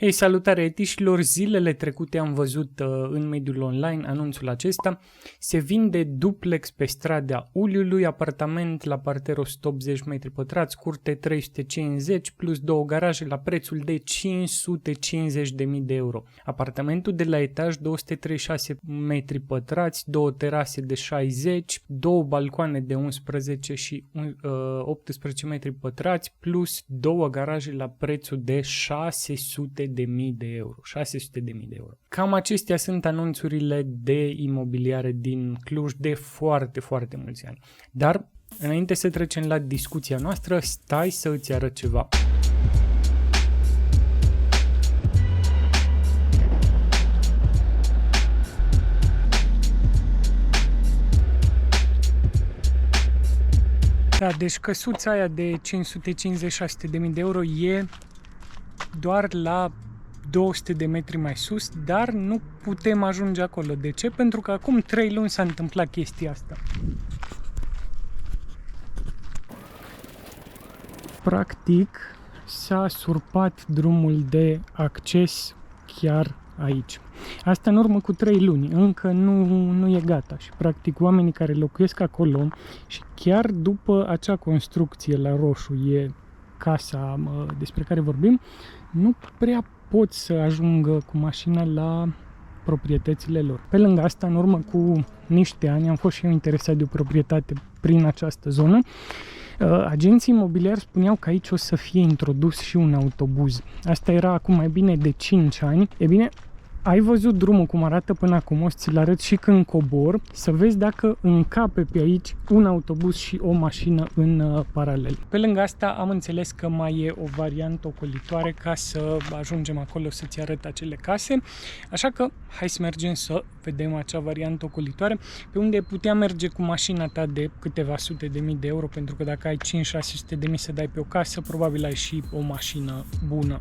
Hei, salutare etișilor! Zilele trecute am văzut în mediul online anunțul acesta. Se vinde duplex pe strada Uliului, apartament la parter 180 metri pătrați, curte 350 plus două garaje la prețul de 550.000 de euro. Apartamentul de la etaj 236 metri pătrați, două terase de 60, două balcoane de 11 și 18 metri pătrați plus două garaje la prețul de 600.000 de euro. 600.000 de euro. Cam acestea sunt anunțurile de imobiliare din Cluj de foarte, foarte mulți ani. Dar, înainte să trecem la discuția noastră, stai să îți arăt ceva. Da, deci căsuța aia de 550-600.000 de euro e doar la 200 de metri mai sus, dar nu putem ajunge acolo. De ce? Pentru că acum 3 luni s-a întâmplat chestia asta. Practic s-a surpat drumul de acces chiar aici. Asta în urmă cu 3 luni, încă nu e gata și practic oamenii care locuiesc acolo și chiar după acea construcție la roșu e casa despre care vorbim, nu prea pot să ajungă cu mașina la proprietățile lor. Pe lângă asta, în urmă cu niște ani, am fost și eu interesat de o proprietate prin această zonă. Agenții imobiliari spuneau că aici o să fie introdus și un autobuz. Asta era acum mai bine de 5 ani. E bine, ai văzut drumul cum arată până acum, o să ți-l arăt și când cobor, să vezi dacă încape pe aici un autobuz și o mașină în paralel. Pe lângă asta am înțeles că mai e o variantă ocolitoare ca să ajungem acolo să-ți arăt acele case, așa că hai să mergem să vedem acea variantă ocolitoare, pe unde putea merge cu mașina ta de câteva sute de mii de euro, pentru că dacă ai 5-600 de mii să dai pe o casă, probabil ai și o mașină bună.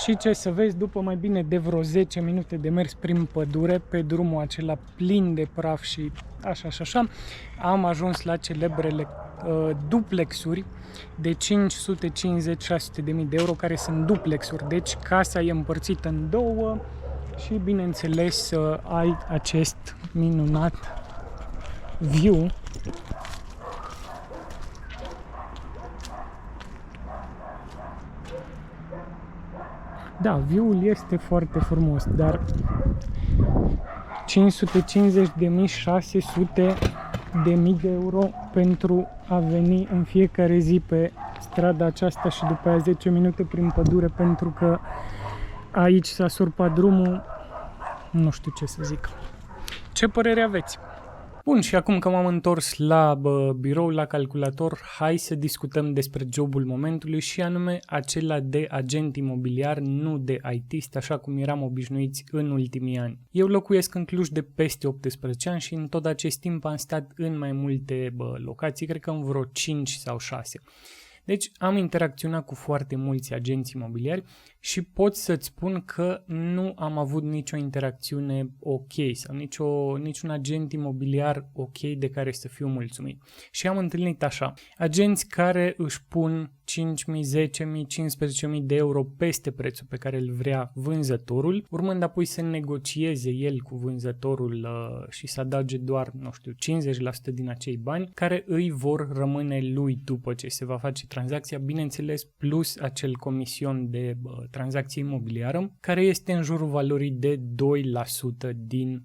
Și ce să vezi, după mai bine de vreo 10 minute de mers prin pădure, pe drumul acela plin de praf și așa, am ajuns la celebrele duplexuri de 550-600 de mii de euro, care sunt duplexuri. Deci casa e împărțită în două și, bineînțeles, ai acest minunat view . Da, view-ul este foarte frumos, dar 550.000-600.000 de euro pentru a veni în fiecare zi pe strada aceasta și după aia 10 minute prin pădure, pentru că aici s-a surpat drumul, nu știu ce să zic. Ce părere aveți? Bun, și acum că m-am întors la birou, la calculator, hai să discutăm despre jobul momentului, și anume acela de agent imobiliar, nu de IT-ist, așa cum eram obișnuiți în ultimii ani. Eu locuiesc în Cluj de peste 18 ani și în tot acest timp am stat în mai multe locații, cred că în vreo 5 sau 6. Deci am interacționat cu foarte mulți agenți imobiliari și pot să-ți spun că nu am avut nicio interacțiune ok sau niciun agent imobiliar ok de care să fiu mulțumit. Și am întâlnit așa, agenți care își pun 5.000, 10.000, 15.000 de euro peste prețul pe care îl vrea vânzătorul, urmând apoi să negocieze el cu vânzătorul și să adauge doar, 50% din acei bani care îi vor rămâne lui după ce se va face tranzacția, bineînțeles plus acel comision de tranzacție imobiliară, care este în jurul valorii de 2% din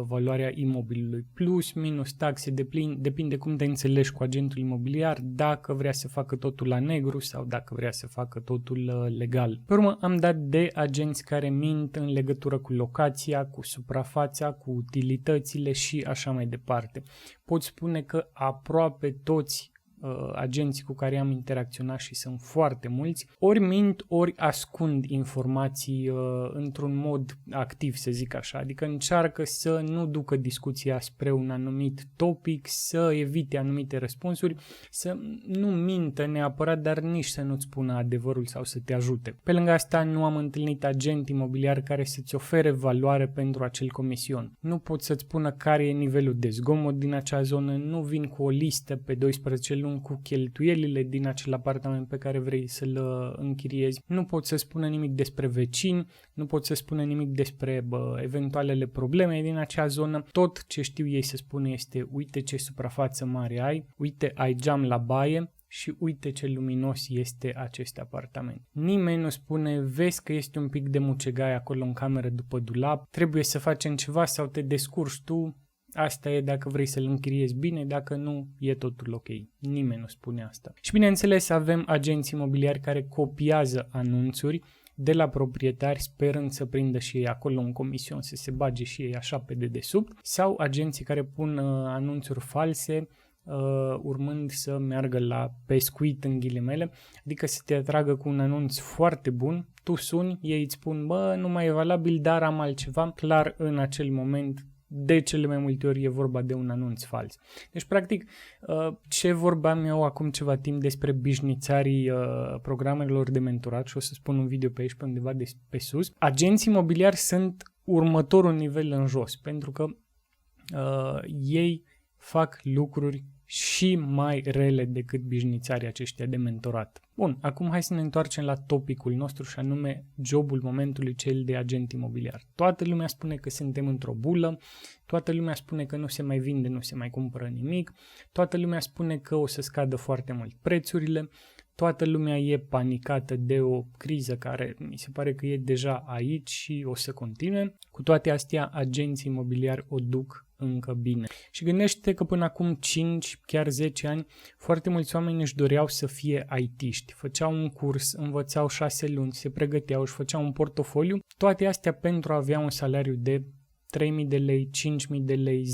valoarea imobilului, plus, minus taxe, depinde cum te înțelegi cu agentul imobiliar, dacă vrea să facă totul la negru sau dacă vrea să facă totul legal. Pe urmă am dat de agenți care mint în legătură cu locația, cu suprafața, cu utilitățile și așa mai departe. Pot spune că aproape toți agenții cu care am interacționat, și sunt foarte mulți, ori mint, ori ascund informații într-un mod activ, să zic așa, adică încearcă să nu ducă discuția spre un anumit topic, să evite anumite răspunsuri, să nu mintă neapărat, dar nici să nu-ți spună adevărul sau să te ajute. Pe lângă asta nu am întâlnit agent imobiliar care să-ți ofere valoare pentru acel comision. Nu pot să-ți spună care e nivelul de zgomot din acea zonă, nu vin cu o listă pe 12 luni cu cheltuielile din acel apartament pe care vrei să-l închiriezi. Nu pot să spună nimic despre vecini, nu pot să spună nimic despre eventualele probleme din acea zonă. Tot ce știu ei să spună este: uite ce suprafață mare ai, uite ai geam la baie și uite ce luminos este acest apartament. Nimeni nu spune: vezi că este un pic de mucegai acolo în cameră după dulap, trebuie să facem ceva sau te descurci tu. Asta e dacă vrei să-l închiriezi bine, dacă nu, e totul ok. Nimeni nu spune asta. Și bineînțeles avem agenți imobiliari care copiază anunțuri de la proprietari sperând să prindă și ei acolo un comision, să se bage și ei așa pe dedesubt, sau agenții care pun anunțuri false urmând să meargă la pescuit în ghilimele, adică să te atragă cu un anunț foarte bun, tu suni, ei îți spun: bă, nu mai e valabil, dar am altceva. Clar, în acel moment, de cele mai multe ori e vorba de un anunț fals. Deci, practic, ce vorbeam eu acum ceva timp despre bișnițarii programelor de mentorat, și o să spun un video pe aici, pe undeva pe sus, agenții imobiliari sunt următorul nivel în jos, pentru că ei fac lucruri și mai rele decât bișnițarii aceștia de mentorat. Bun, acum hai să ne întoarcem la topicul nostru, și anume jobul momentului, cel de agent imobiliar. Toată lumea spune că suntem într-o bulă, toată lumea spune că nu se mai vinde, nu se mai cumpără nimic, toată lumea spune că o să scadă foarte mult prețurile, toată lumea e panicată de o criză care mi se pare că e deja aici și o să continue. Cu toate astea, agenții imobiliari o duc încă bine. Și gândește că până acum 5, chiar 10 ani, foarte mulți oameni își doreau să fie IT-ști. Făceau un curs, învățau 6 luni, se pregăteau, își făceau un portofoliu, toate astea pentru a avea un salariu de 3.000 de lei, 5.000 de lei,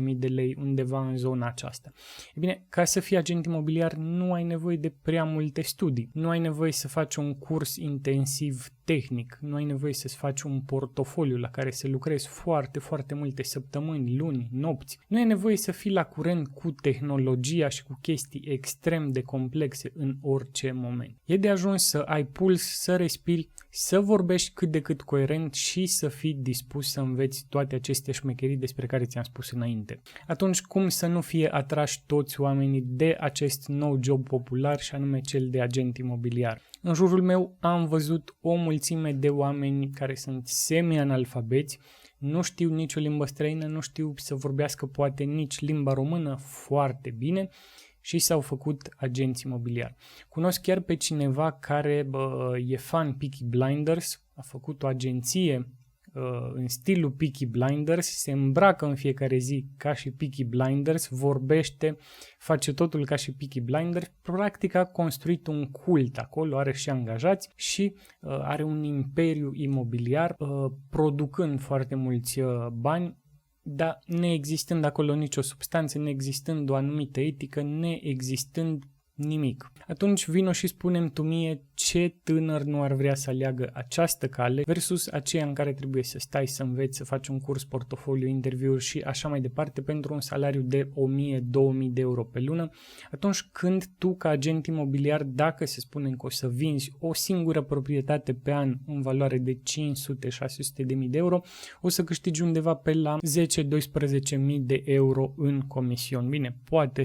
10.000 de lei, undeva în zona aceasta. E bine, ca să fii agent imobiliar nu ai nevoie de prea multe studii, nu ai nevoie să faci un curs intensiv tehnic, nu ai nevoie să-ți faci un portofoliu la care să lucrezi foarte, foarte multe săptămâni, luni, nopți. Nu ai nevoie să fii la curent cu tehnologia și cu chestii extrem de complexe în orice moment. E de ajuns să ai puls, să respiri, să vorbești cât de cât coerent și să fii dispus să înveți toate aceste șmecherii despre care ți-am spus înainte. Atunci, cum să nu fie atrași toți oamenii de acest nou job popular, și anume cel de agent imobiliar? În jurul meu am văzut o mulțime de oameni care sunt semi-analfabeți, nu știu nicio limbă străină, nu știu să vorbească poate nici limba română foarte bine și s-au făcut agenți imobiliari. Cunosc chiar pe cineva care e fan Peaky Blinders, a făcut o agenție în stilul Peaky Blinders, se îmbracă în fiecare zi ca și Peaky Blinders, vorbește, face totul ca și Peaky Blinders, practic a construit un cult acolo, are și angajați și are un imperiu imobiliar, producând foarte mulți bani, dar neexistând acolo nicio substanță, neexistând o anumită etică, neexistând nimic. Atunci vino și spune-mi tu mie ce tânăr nu ar vrea să aleagă această cale versus aceea în care trebuie să stai să înveți, să faci un curs, portofoliu, interviuri și așa mai departe pentru un salariu de 1.000-2.000 de euro pe lună, atunci când tu ca agent imobiliar, dacă se spune că o să vinzi o singură proprietate pe an în valoare de 500-600 de mii de euro, o să câștigi undeva pe la 10-12 mii de euro în comision. Bine, poate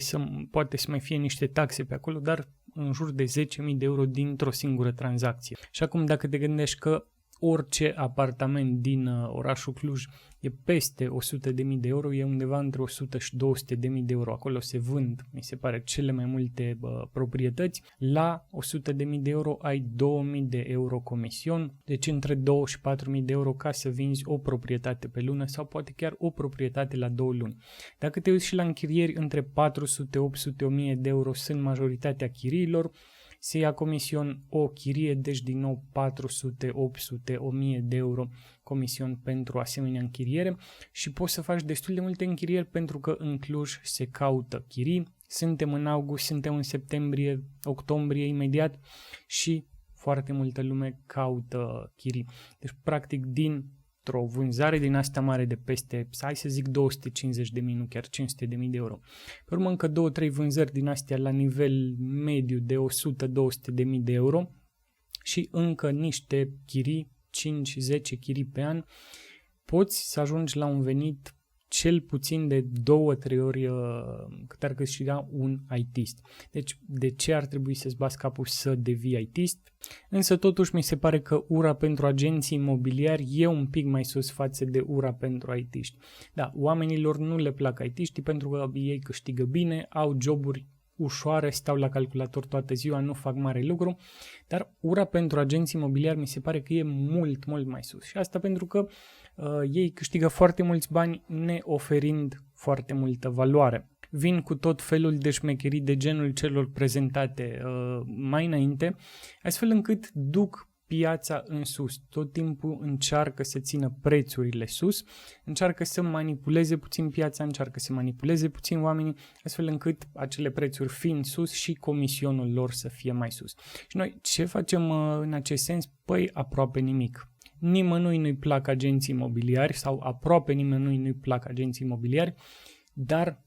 să mai fie niște taxe pe acolo, dar în jur de 10.000 de euro dintr-o singură tranzacție. Și acum dacă te gândești că orice apartament din orașul Cluj e peste 100.000 de euro, e undeva între 100 și 200.000 de euro. Acolo se vând, mi se pare, cele mai multe proprietăți. La 100.000 de euro ai 2.000 de euro comision, deci între 2 și 4.000 de euro ca să vinzi o proprietate pe lună sau poate chiar o proprietate la 2 luni. Dacă te uiți și la închirieri, între 400, 800, 1.000 de euro sunt majoritatea chiriilor. Se ia comision o chirie, deci din nou 400, 800, 1000 de euro comision pentru asemenea închiriere și poți să faci destul de multe închirieri pentru că în Cluj se caută chirii. Suntem în august, suntem în septembrie, octombrie imediat și foarte multă lume caută chirii. Deci practic dintr-o vânzare din asta mare de peste, hai să zic 250.000, nu chiar 500.000 de euro. Pe urmă încă 2-3 vânzări din astea la nivel mediu de 100-200.000 de euro și încă niște chirii, 5-10 chirii pe an, poți să ajungi la un venit cel puțin de 2-3 ori cât ar câștiga un IT-ist. Deci de ce ar trebui să-ți bați capul să devii IT-ist? Însă totuși mi se pare că ura pentru agenții imobiliari e un pic mai sus față de ura pentru IT-iști. Da, oamenilor nu le plac IT-iștii pentru că ei câștigă bine, au joburi ușoare, stau la calculator toată ziua, nu fac mare lucru, dar ura pentru agenții imobiliari mi se pare că e mult, mult mai sus. Și asta pentru că ei câștigă foarte mulți bani neoferind foarte multă valoare. Vin cu tot felul de șmecherii de genul celor prezentate mai înainte, astfel încât duc piața în sus. Tot timpul încearcă să țină prețurile sus, încearcă să manipuleze puțin piața, încearcă să manipuleze puțin oamenii, astfel încât acele prețuri fiind sus și comisionul lor să fie mai sus. Și noi ce facem în acest sens? Păi aproape nimic. Nimănui nu-i plac agenții imobiliari sau aproape nimănui nu-i plac agenții imobiliari, dar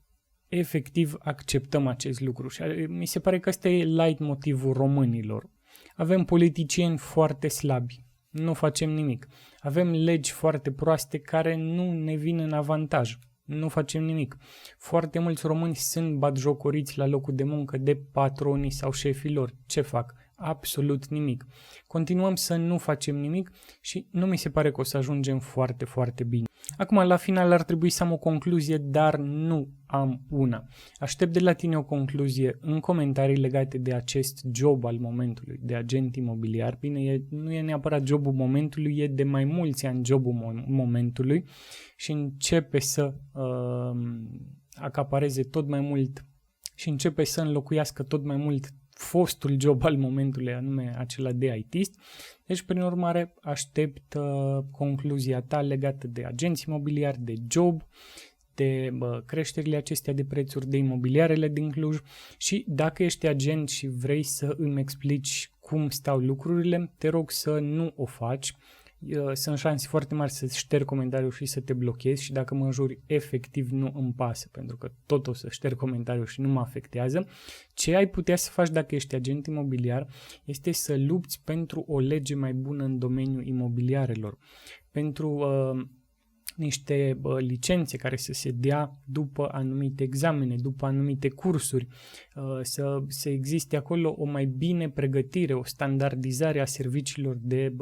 efectiv acceptăm acest lucru și mi se pare că ăsta e leitmotivul românilor. Avem politicieni foarte slabi, nu facem nimic. Avem legi foarte proaste care nu ne vin în avantaj, nu facem nimic. Foarte mulți români sunt batjocoriți la locul de muncă de patronii sau șefii lor. Ce fac? Absolut nimic. Continuăm să nu facem nimic și nu mi se pare că o să ajungem foarte, foarte bine. Acum, la final ar trebui să am o concluzie, dar nu am una. Aștept de la tine o concluzie în comentarii legate de acest job al momentului, de agent imobiliar. Bine, nu e neapărat jobul momentului, e de mai mulți ani jobul momentului și începe să acapareze tot mai mult și începe să înlocuiască tot mai mult fostul job al momentului, anume acela de IT-ist. Deci, prin urmare, aștept concluzia ta legată de agenți imobiliari, de job, de creșterile acestea de prețuri, de imobiliarele din Cluj și dacă ești agent și vrei să îmi explici cum stau lucrurile, te rog să nu o faci. Sunt șanse foarte mari să șterg comentariul și să te blochezi și dacă mă înjuri, efectiv nu îmi pasă, pentru că tot o să șterg comentariul și nu mă afectează. Ce ai putea să faci dacă ești agent imobiliar este să lupți pentru o lege mai bună în domeniul imobiliarelor, pentru niște licențe care să se dea după anumite examene, după anumite cursuri, să existe acolo o mai bine pregătire, o standardizare a serviciilor de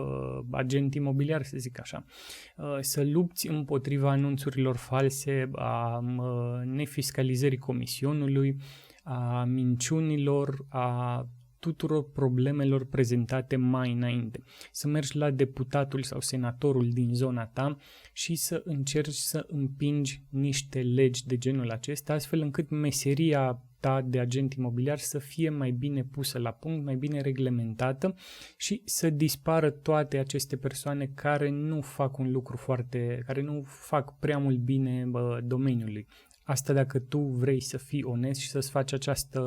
agent imobiliar, să zic așa, să lupți împotriva anunțurilor false, a nefiscalizării comisionului, a minciunilor, a tuturor problemelor prezentate mai înainte. Să mergi la deputatul sau senatorul din zona ta și să încerci să împingi niște legi de genul acesta, astfel încât meseria ta de agent imobiliar să fie mai bine pusă la punct, mai bine reglementată și să dispară toate aceste persoane care nu fac un lucru care nu fac prea mult bine domeniului. Asta dacă tu vrei să fii onest și să-ți faci această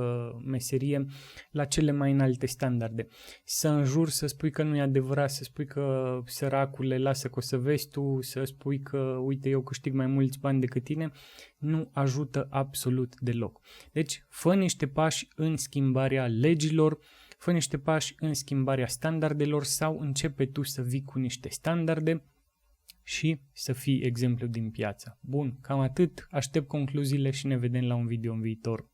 meserie la cele mai înalte standarde. Să înjuri, să spui că nu e adevărat, să spui că săracule, lasă că o să vezi tu, să spui că uite eu câștig mai mulți bani decât tine, nu ajută absolut deloc. Deci fă niște pași în schimbarea legilor, fă niște pași în schimbarea standardelor sau începe tu să vii cu niște standarde și să fii exemplu din piață. Bun, cam atât, aștept concluziile și ne vedem la un video în viitor.